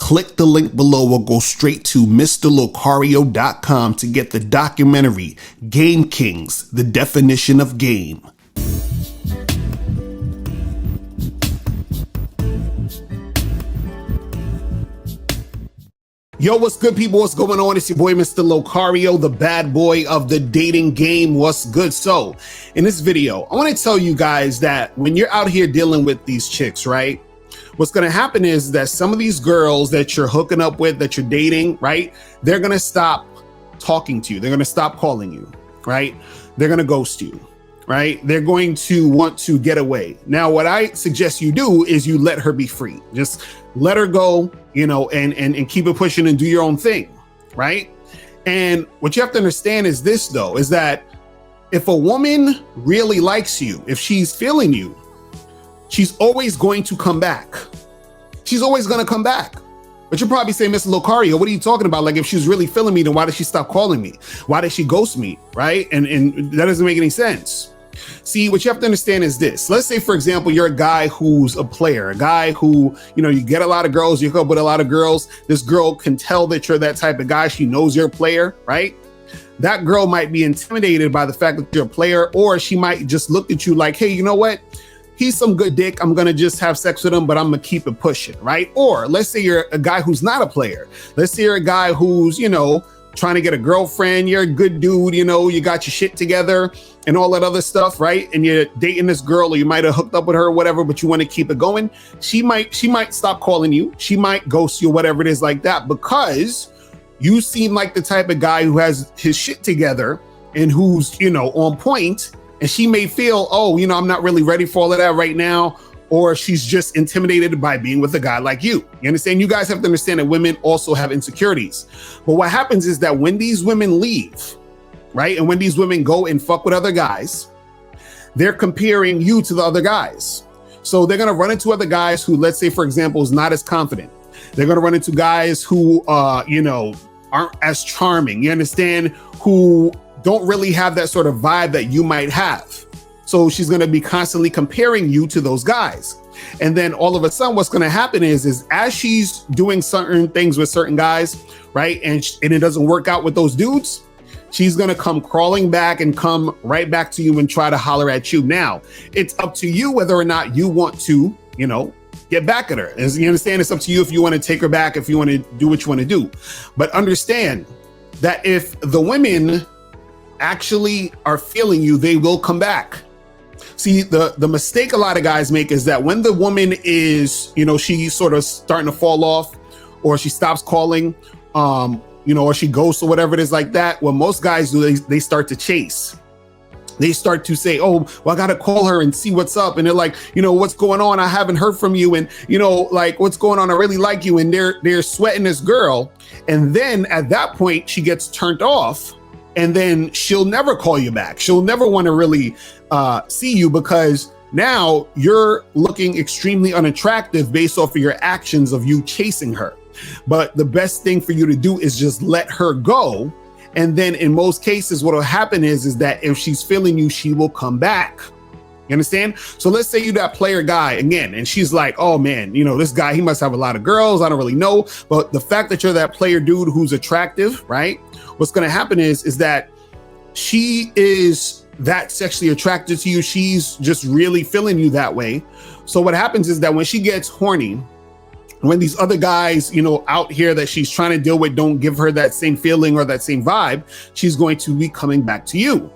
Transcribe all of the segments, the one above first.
click the link below or go straight to mr.locario.com to get the documentary Game Kings, The Definition of Game. Yo, what's good, people? What's going on? It's your boy, Mr. Locario, the bad boy of the dating game. What's good? So in this video, I want to tell you guys that when you're out here dealing with these chicks, right? What's going to happen is that some of these girls that you're hooking up with, that you're dating, right? They're going to stop talking to you. They're going to stop calling you, right? They're going to ghost you, right? They're going to want to get away. Now, what I suggest you do is you let her be free. Just let her go, you know, and keep it pushing and do your own thing, right? And what you have to understand is this, though, is that if a woman really likes you, if she's feeling you, she's always going to come back. She's always going to come back. But you're probably saying, Mr. Locario, what are you talking about? Like, if she's really feeling me, then why did she stop calling me? Why did she ghost me, right? And that doesn't make any sense. See, what you have to understand is this. Let's say, for example, you're a guy who's a player, a guy who, you know, you get a lot of girls, you hook up with a lot of girls. This girl can tell that you're that type of guy. She knows you're a player, right? That girl might be intimidated by the fact that you're a player, or she might just look at you like, hey, you know what? He's some good dick. I'm going to just have sex with him, but I'm going to keep it pushing, right? Or let's say you're a guy who's not a player. Let's say you're a guy who's, you know, trying to get a girlfriend. You're a good dude, you know, you got your shit together and all that other stuff, right? And you're dating this girl, or you might have hooked up with her or whatever, but you want to keep it going. She might stop calling you. She might ghost you, whatever it is like that, because you seem like the type of guy who has his shit together and who's, you know, on point. And she may feel, oh, you know, I'm not really ready for all of that right now. Or she's just intimidated by being with a guy like you. You understand? You guys have to understand that women also have insecurities. But what happens is that when these women leave, right? And when these women go and fuck with other guys, they're comparing you to the other guys. So they're going to run into other guys who, let's say, for example, is not as confident. They're going to run into guys who, you know, aren't as charming. You understand? Who don't really have that sort of vibe that you might have. So she's going to be constantly comparing you to those guys. And then all of a sudden, what's going to happen is as she's doing certain things with certain guys, right? And it doesn't work out with those dudes, she's going to come crawling back and come right back to you and try to holler at you. Now, it's up to you whether or not you want to, you know, get back at her. As you understand, it's up to you if you want to take her back, if you want to do what you want to do. But understand that if the women actually are feeling you, they will come back. See, the mistake a lot of guys make is that when the woman is, you know, she's sort of starting to fall off, or she stops calling, you know, or she ghosts or whatever it is like that, what most guys do, they start to chase. They start to say, oh, well, I got to call her and see what's up. And they're like, you know, what's going on? I haven't heard from you. And, you know, like, what's going on? I really like you. And they're sweating this girl. And then at that point, she gets turned off. And then she'll never call you back. She'll never want to really see you, because now you're looking extremely unattractive based off of your actions of you chasing her. But the best thing for you to do is just let her go. And then in most cases, what will happen is that if she's feeling you, she will come back. You understand? So let's say you that player guy again, and she's like, oh man, you know, this guy, he must have a lot of girls. I don't really know. But the fact that you're that player dude who's attractive, right? What's going to happen is that she is that sexually attracted to you. She's just really feeling you that way. So what happens is that when she gets horny, when these other guys, you know, out here that she's trying to deal with don't give her that same feeling or that same vibe, she's going to be coming back to you.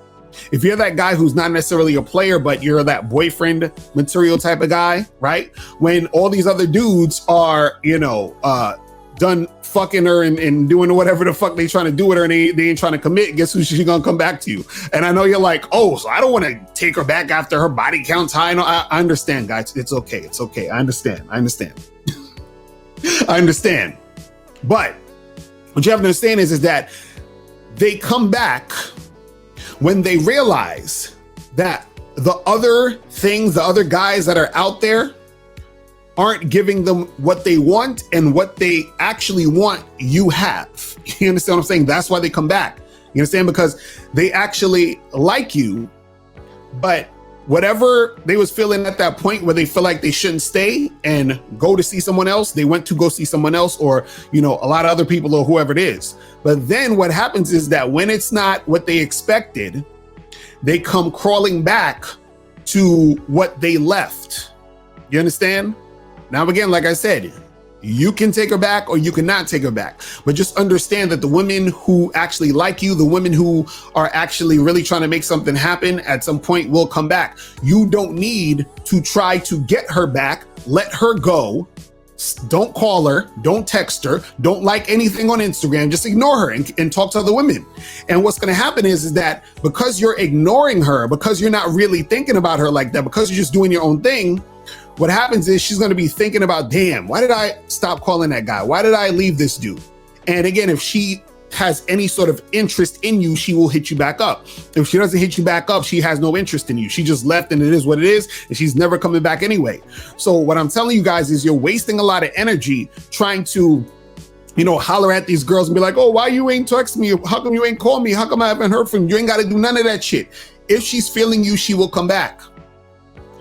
If you're that guy who's not necessarily a player, but you're that boyfriend material type of guy, right? When all these other dudes are, you know, done fucking her and doing whatever the fuck they trying to do with her, and they ain't trying to commit, guess who she's gonna come back to you? And I know you're like, oh, so I don't want to take her back after her body count's high. No, I understand, guys. It's okay. It's okay. I understand. I understand. But what you have to understand is that they come back when they realize that the other things, the other guys that are out there aren't giving them what they want, and what they actually want, you have. You understand what I'm saying? That's why they come back. You understand? Because they actually like you, but whatever they was feeling at that point where they feel like they shouldn't stay and go to see someone else, they went to go see someone else, or, you know, a lot of other people or whoever it is. But then what happens is that when it's not what they expected, they come crawling back to what they left. You understand? Now, again, like I said, you can take her back or you cannot take her back. But just understand that the women who actually like you, the women who are actually really trying to make something happen at some point will come back. You don't need to try to get her back. Let her go. Don't call her. Don't text her. Don't like anything on Instagram. Just ignore her and talk to other women. And what's going to happen is that because you're ignoring her, because you're not really thinking about her like that, because you're just doing your own thing, what happens is she's going to be thinking about, damn, why did I stop calling that guy? Why did I leave this dude? And again, if she has any sort of interest in you, she will hit you back up. If she doesn't hit you back up, she has no interest in you. She just left and it is what it is. And she's never coming back anyway. So what I'm telling you guys is you're wasting a lot of energy trying to, you know, holler at these girls and be like, oh, why you ain't text me? How come you ain't call me? How come I haven't heard from you? You ain't got to do none of that shit. If she's feeling you, she will come back.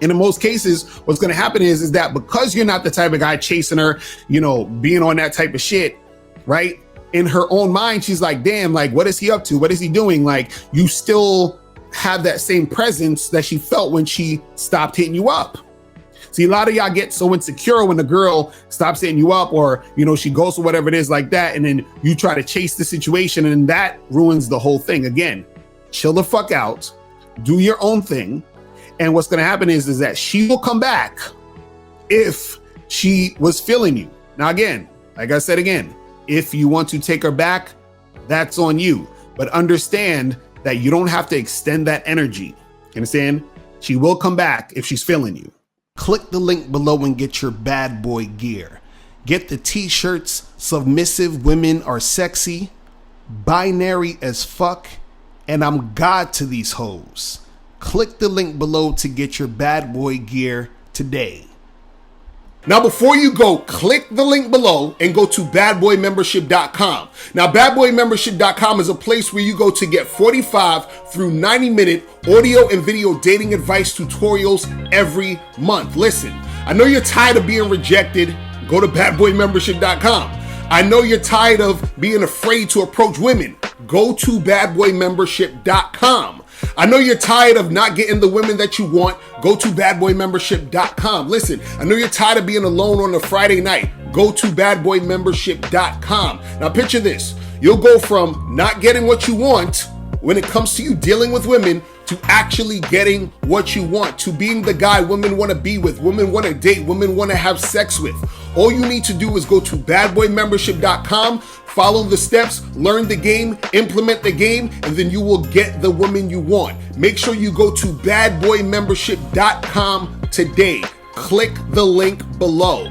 And in most cases, what's going to happen is that because you're not the type of guy chasing her, you know, being on that type of shit, right? In her own mind, she's like, damn, like, what is he up to? What is he doing? Like, you still have that same presence that she felt when she stopped hitting you up. See, a lot of y'all get so insecure when the girl stops hitting you up, or, you know, she goes or whatever it is like that. And then you try to chase the situation and that ruins the whole thing. Again, chill the fuck out, do your own thing. And what's going to happen is that she will come back if she was feeling you. Now, again, like I said, again, if you want to take her back, that's on you. But understand that you don't have to extend that energy. You understand? She will come back if she's feeling you. Click the link below and get your bad boy gear. Get the t-shirts, Submissive Women Are Sexy, Binary as Fuck, and I'm God to These Hoes. Click the link below to get your bad boy gear today. Now, before you go, click the link below and go to badboymembership.com. Now, badboymembership.com is a place where you go to get 45 through 90-minute audio and video dating advice tutorials every month. Listen, I know you're tired of being rejected. Go to badboymembership.com. I know you're tired of being afraid to approach women. Go to badboymembership.com. I know you're tired of not getting the women that you want. Go to badboymembership.com. Listen, I know you're tired of being alone on a Friday night. Go to badboymembership.com. Now picture this. You'll go from not getting what you want when it comes to you dealing with women to actually getting what you want, to being the guy women want to be with, women want to date, women want to have sex with. All you need to do is go to badboymembership.com, follow the steps, learn the game, implement the game, and then you will get the woman you want. Make sure you go to badboymembership.com today. Click the link below.